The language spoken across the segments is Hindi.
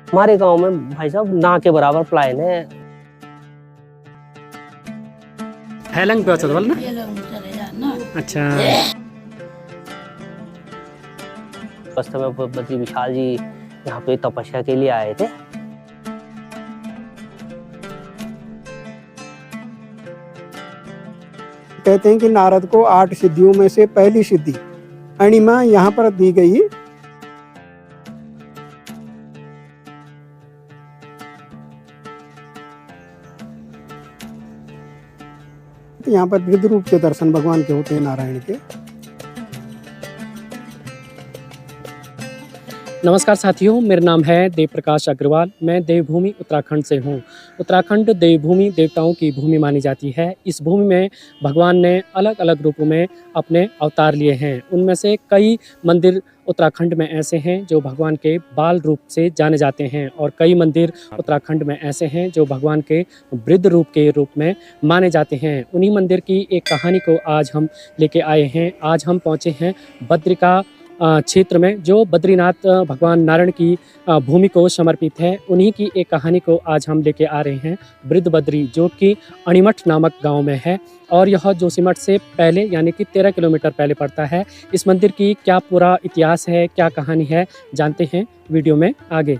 हमारे गांव में भाई साहब ना के बराबर प्लान है। हेलंग पे होता बोल ना। अच्छा वास्तव में बद्री विशाल जी यहाँ पे तपस्या के लिए आए थे। कहते हैं कि नारद को 8 सिद्धियों में से पहली सिद्धि अणिमा यहाँ पर दी गई। यहाँ पर वृद्ध रूप से दर्शन भगवान के होते हैं, नारायण के। नमस्कार साथियों, मेरा नाम है देव प्रकाश अग्रवाल। मैं देवभूमि उत्तराखंड से हूँ। उत्तराखंड देवभूमि, देवताओं की भूमि मानी जाती है। इस भूमि में भगवान ने अलग अलग रूपों में अपने अवतार लिए हैं। उनमें से कई मंदिर उत्तराखंड में ऐसे हैं जो भगवान के बाल रूप से जाने जाते हैं, और कई मंदिर उत्तराखंड में ऐसे हैं जो भगवान के वृद्ध रूप के रूप में माने जाते हैं। उन्हीं मंदिर की एक कहानी को आज हम लेके आए हैं। आज हम पहुँचे हैं बद्रिका क्षेत्र में, जो बद्रीनाथ भगवान नारायण की भूमि को समर्पित है। उन्हीं की एक कहानी को आज हम लेके आ रहे हैं। वृद्ध बद्री, जो कि अणिमठ नामक गांव में है, और यह जोशीमठ से पहले यानी कि 13 किलोमीटर पहले पड़ता है। इस मंदिर की क्या पूरा इतिहास है, क्या कहानी है, जानते हैं वीडियो में आगे।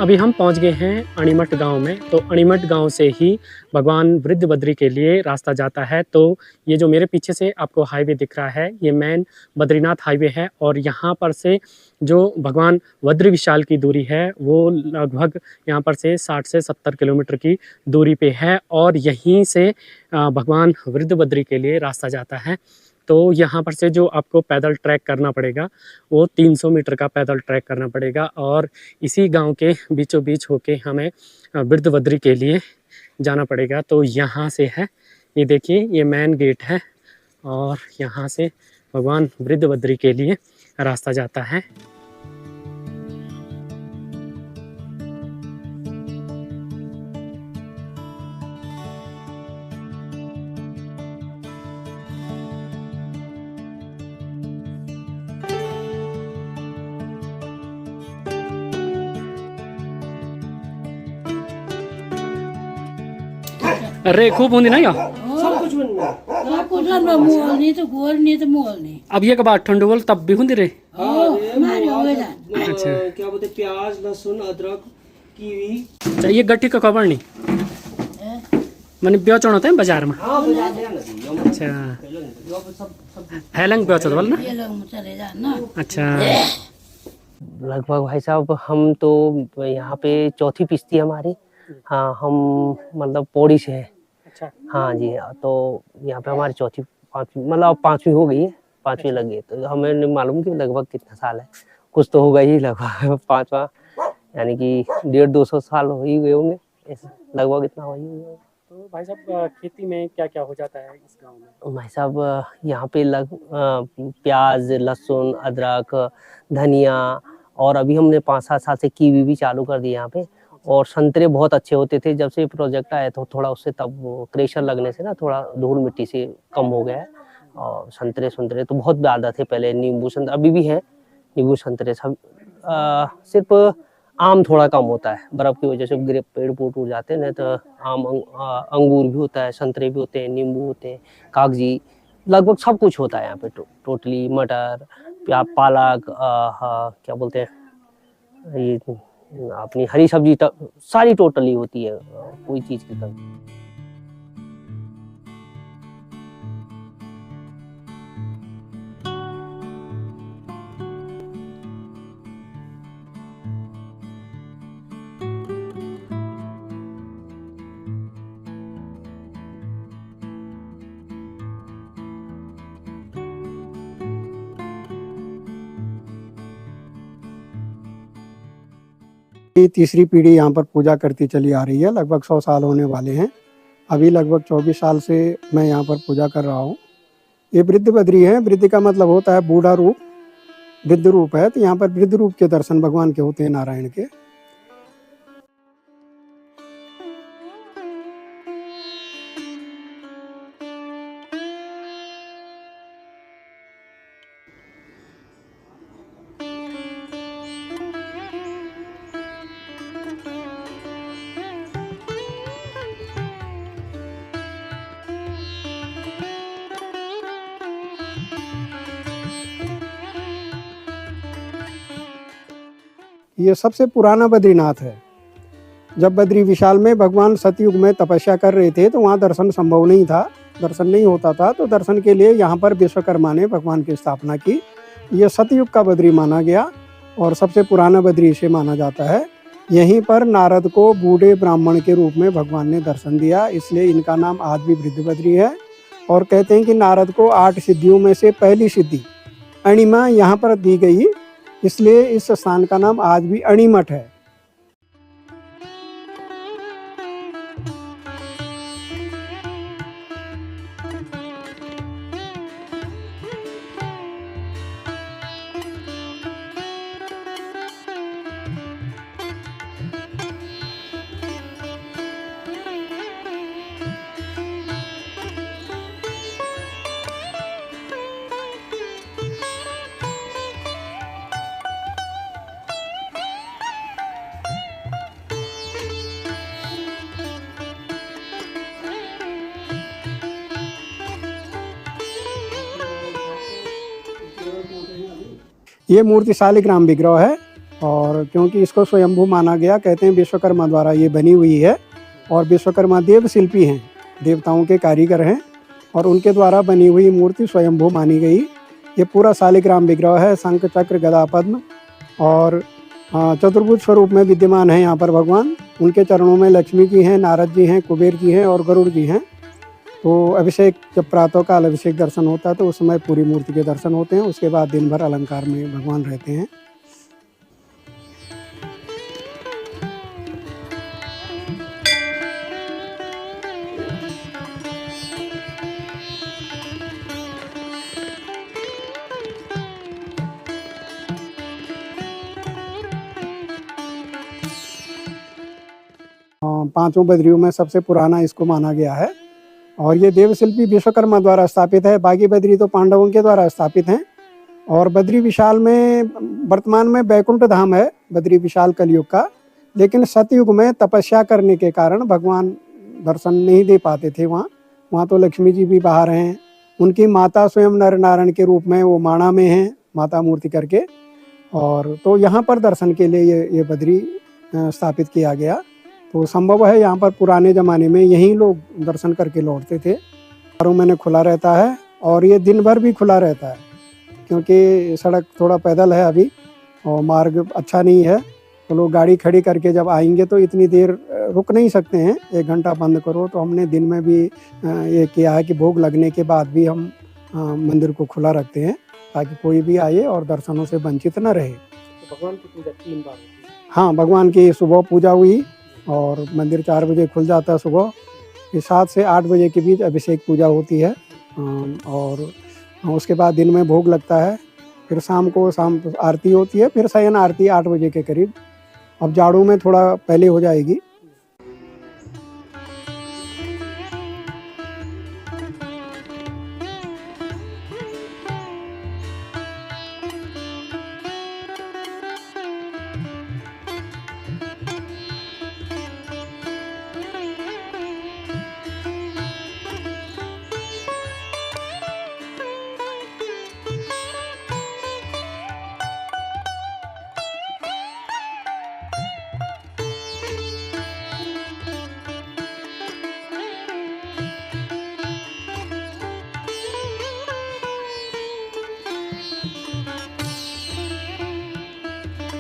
अभी हम पहुंच गए हैं अणिमठ गांव में। तो अणिमठ गांव से ही भगवान वृद्ध बद्री के लिए रास्ता जाता है। तो ये जो मेरे पीछे से आपको हाईवे दिख रहा है, ये मेन बद्रीनाथ हाईवे है, और यहाँ पर से जो भगवान बद्री विशाल की दूरी है वो लगभग यहाँ पर से 60 से 70 किलोमीटर की दूरी पे है, और यहीं से भगवान वृद्ध बद्री के लिए रास्ता जाता है। तो यहाँ पर से जो आपको पैदल ट्रैक करना पड़ेगा वो 300 मीटर का पैदल ट्रैक करना पड़ेगा, और इसी गांव के बीचों बीच होके हमें वृद्ध बद्री के लिए जाना पड़ेगा। तो यहाँ से है, ये देखिए, ये मेन गेट है, और यहाँ से भगवान वृद्ध बद्री के लिए रास्ता जाता है। अरे खूब होंगी ना यहाँ, अब ये कबाड़ ठंडू बोल तब भी होंगी रे। अच्छा क्या बोलते, प्याज, लहसुन, अदरक, कीवी। अच्छा, ये गट्टी का कबाड़ नहीं मैंने बेच होता है बाजार में। अच्छा, हेलंग बेच बोल ना। अच्छा, लगभग भाई साहब हम तो यहाँ पे चौथी पिस्ती है हमारी। हाँ, हम मतलब पौड़ी से हैं। अच्छा, हाँ जी, तो यहाँ पे हमारी चौथी पांचवी, मतलब 5वीं हो गई है, 5वीं लगी है। तो हमें नहीं मालूम कि लगभग कितना साल है, कुछ तो होगा ही लगभग 5वां, यानी कि 150-200 साल हो ही गए होंगे, लगभग इतना हो ही गया। तो भाई साहब खेती में क्या क्या हो जाता है इस गांव में? भाई साहब यहाँ पे प्याज, लहसुन, अदरक, धनिया, और अभी हमने 5-7 साल से कीवी भी चालू कर दी यहाँ पे। और संतरे बहुत अच्छे होते थे, जब से प्रोजेक्ट आया तो थोड़ा उससे तब वो क्रेशर लगने से ना थोड़ा धूल मिट्टी से कम हो गया है। और संतरे तो बहुत ज़्यादा थे पहले। नींबू संतरे अभी भी हैं, नींबू संतरे सब। सिर्फ आम थोड़ा कम होता है, बर्फ की वजह से पेड़ टूट जाते हैं, नहीं तो आम, अंगूर भी होता है, संतरे भी होते हैं, नींबू होते हैं, कागजी, लगभग सब कुछ होता है यहाँ पे। टोटली मटर, पालक, क्या बोलते हैं, ये अपनी हरी सब्जी सारी टोटली होती है, कोई चीज़ की कमी। ये तीसरी पीढ़ी यहाँ पर पूजा करती चली आ रही है, लगभग 100 साल होने वाले हैं। अभी लगभग 24 साल से मैं यहाँ पर पूजा कर रहा हूँ। ये वृद्ध बद्री है, वृद्ध का मतलब होता है बूढ़ा रूप, वृद्ध रूप है, तो यहाँ पर वृद्ध रूप के दर्शन भगवान के होते हैं, नारायण के। ये सबसे पुराना बद्रीनाथ है। जब बद्री विशाल में भगवान सतयुग में तपस्या कर रहे थे तो वहाँ दर्शन संभव नहीं था, दर्शन नहीं होता था, तो दर्शन के लिए यहाँ पर विश्वकर्मा ने भगवान की स्थापना की। ये सतयुग का बद्री माना गया और सबसे पुराना बद्री इसे माना जाता है। यहीं पर नारद को बूढ़े ब्राह्मण के रूप में भगवान ने दर्शन दिया, इसलिए इनका नाम आज भी वृद्ध बद्री है। और कहते हैं कि नारद को 8 सिद्धियों में से पहली सिद्धि अणिमा यहाँ पर दी गई, इसलिए इस स्थान का नाम आज भी अणिमठ है। ये मूर्ति शालिग्राम विग्रह है और क्योंकि इसको स्वयंभू माना गया, कहते हैं विश्वकर्मा द्वारा ये बनी हुई है और विश्वकर्मा देव शिल्पी हैं, देवताओं के कारीगर हैं और उनके द्वारा बनी हुई मूर्ति स्वयंभू मानी गई। ये पूरा शालिग्राम विग्रह है, शंख चक्र गदा पद्म और चतुर्भुज स्वरूप में विद्यमान है यहाँ पर भगवान। उनके चरणों में लक्ष्मी जी हैं, नारद जी हैं, कुबेर जी हैं और गरुड़ जी हैं। तो अभिषेक जब प्रातःकाल अभिषेक दर्शन होता है तो उस समय पूरी मूर्ति के दर्शन होते हैं, उसके बाद दिन भर अलंकार में भगवान रहते हैं। पांचों बद्रियों में सबसे पुराना इसको माना गया है और ये देवशिल्पी विश्वकर्मा द्वारा स्थापित है। बाकी बद्री तो पांडवों के द्वारा स्थापित हैं। और बद्री विशाल में वर्तमान में बैकुंठ धाम है, बद्री विशाल कलयुग का, लेकिन सतयुग में तपस्या करने के कारण भगवान दर्शन नहीं दे पाते थे वहाँ तो लक्ष्मी जी भी बाहर हैं। उनकी माता स्वयं नर नारायण के रूप में वो माणा में हैं, माता मूर्ति करके। और तो यहाँ पर दर्शन के लिए ये बद्री स्थापित किया गया। तो संभव है यहाँ पर पुराने ज़माने में यहीं लोग दर्शन करके लौटते थे। 12 महीने खुला रहता है और ये दिन भर भी खुला रहता है, क्योंकि सड़क थोड़ा पैदल है अभी और मार्ग अच्छा नहीं है, तो लोग गाड़ी खड़ी करके जब आएंगे तो इतनी देर रुक नहीं सकते हैं, 1 घंटा बंद करो। तो हमने दिन में भी ये किया है कि भोग लगने के बाद भी हम मंदिर को खुला रखते हैं ताकि कोई भी आए और दर्शनों से वंचित न रहे। तो भगवान की पूजा 3 बार होती है। हाँ, भगवान की सुबह पूजा हुई और मंदिर 4 बजे खुल जाता है सुबह। ये 7 से 8 बजे के बीच अभिषेक पूजा होती है और उसके बाद दिन में भोग लगता है। फिर शाम आरती होती है, फिर शयन आरती 8 बजे के करीब। अब जाड़ों में थोड़ा पहले हो जाएगी।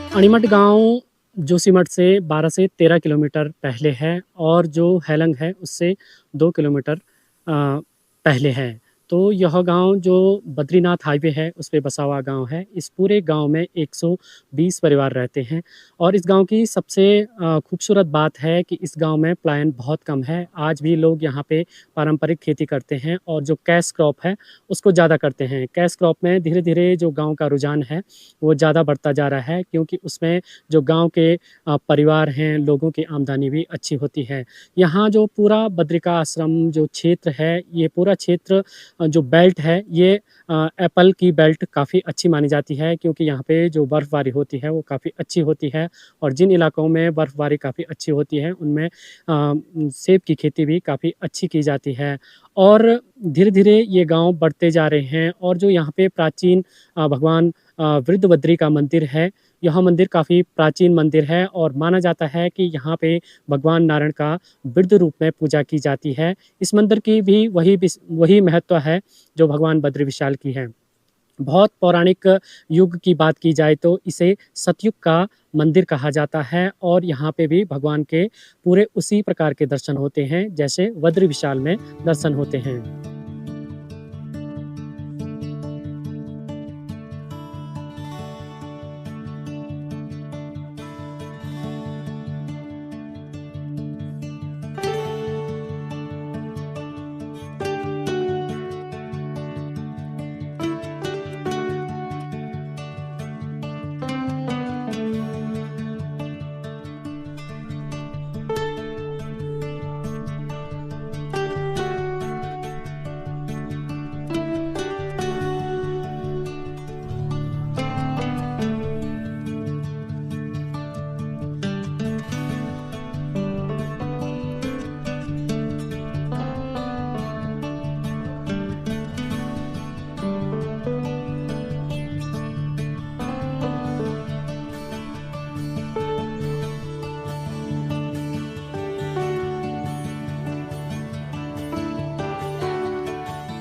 अणिमठ गांव जोशीमठ से 12 से 13 किलोमीटर पहले है और जो हैलंग है उससे 2 किलोमीटर पहले है। तो यह गांव जो बद्रीनाथ हाईवे है उस पे बसा हुआ गांव है। इस पूरे गांव में 120 परिवार रहते हैं और इस गांव की सबसे खूबसूरत बात है कि इस गांव में पलायन बहुत कम है। आज भी लोग यहाँ पे पारंपरिक खेती करते हैं और जो कैश क्रॉप है उसको ज़्यादा करते हैं। कैश क्रॉप में धीरे धीरे जो गाँव का रुझान है वो ज़्यादा बढ़ता जा रहा है, क्योंकि उसमें जो गाँव के परिवार हैं, लोगों की आमदनी भी अच्छी होती है। यहाँ जो पूरा बद्रिका आश्रम जो क्षेत्र है, ये पूरा क्षेत्र जो बेल्ट है ये एप्पल की बेल्ट काफ़ी अच्छी मानी जाती है, क्योंकि यहाँ पे जो बर्फ़बारी होती है वो काफ़ी अच्छी होती है और जिन इलाकों में बर्फ़बारी काफ़ी अच्छी होती है उनमें सेब की खेती भी काफ़ी अच्छी की जाती है। और धीरे धीरे ये गांव बढ़ते जा रहे हैं और जो यहाँ पे प्राचीन भगवान वृद्धबद्री का मंदिर है, यह मंदिर काफ़ी प्राचीन मंदिर है और माना जाता है कि यहाँ पे भगवान नारायण का वृद्ध रूप में पूजा की जाती है। इस मंदिर की भी वही महत्व है जो भगवान बद्री विशाल की है। बहुत पौराणिक युग की बात की जाए तो इसे सतयुग का मंदिर कहा जाता है और यहाँ पे भी भगवान के पूरे उसी प्रकार के दर्शन होते हैं जैसे बद्री विशाल में दर्शन होते हैं।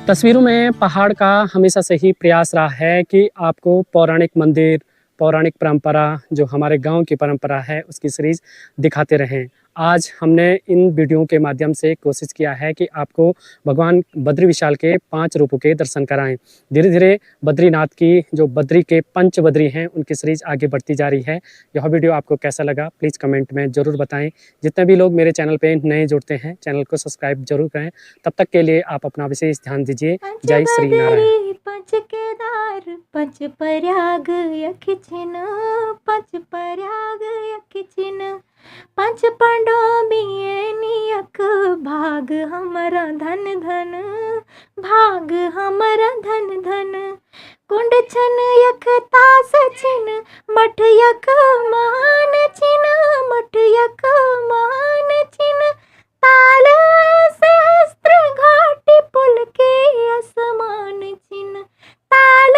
तस्वीरों में पहाड़ का हमेशा से ही प्रयास रहा है कि आपको पौराणिक मंदिर, पौराणिक परंपरा, जो हमारे गांव की परंपरा है, उसकी सीरीज़ दिखाते रहें। आज हमने इन वीडियो के माध्यम से कोशिश किया है कि आपको भगवान बद्री विशाल के 5 रूपों के दर्शन कराएं। धीरे धीरे बद्रीनाथ की जो बद्री के पंच बद्री हैं उनकी सीरीज़ आगे बढ़ती जा रही है। यह वीडियो आपको कैसा लगा प्लीज़ कमेंट में ज़रूर बताएं। जितने भी लोग मेरे चैनल पे नए जुड़ते हैं चैनल को सब्सक्राइब जरूर करें। तब तक के लिए आप अपना विशेष ध्यान दीजिए। जय श्री नारायण। पंच केदार पंच पर्याग यखिचिन, पंच पर्याग यखिचिन, पंच पांडव नियक भाग हमारा धन धन, भाग हमारा धन धन। कुंड छन यख तास छिन, मठ यख मान छिन, मठ यख मान छिन। ताल सहस्त्र घाटी पुल के असमान छिन, ताल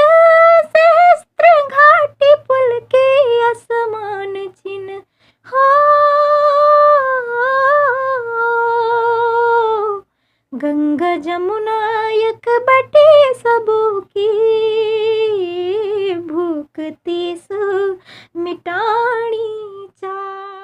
सहस्त्र घाटी पुल के असमान छिन। हो गंगा जमुना यक बटे सबों की, भूख तीस मिटानी चा।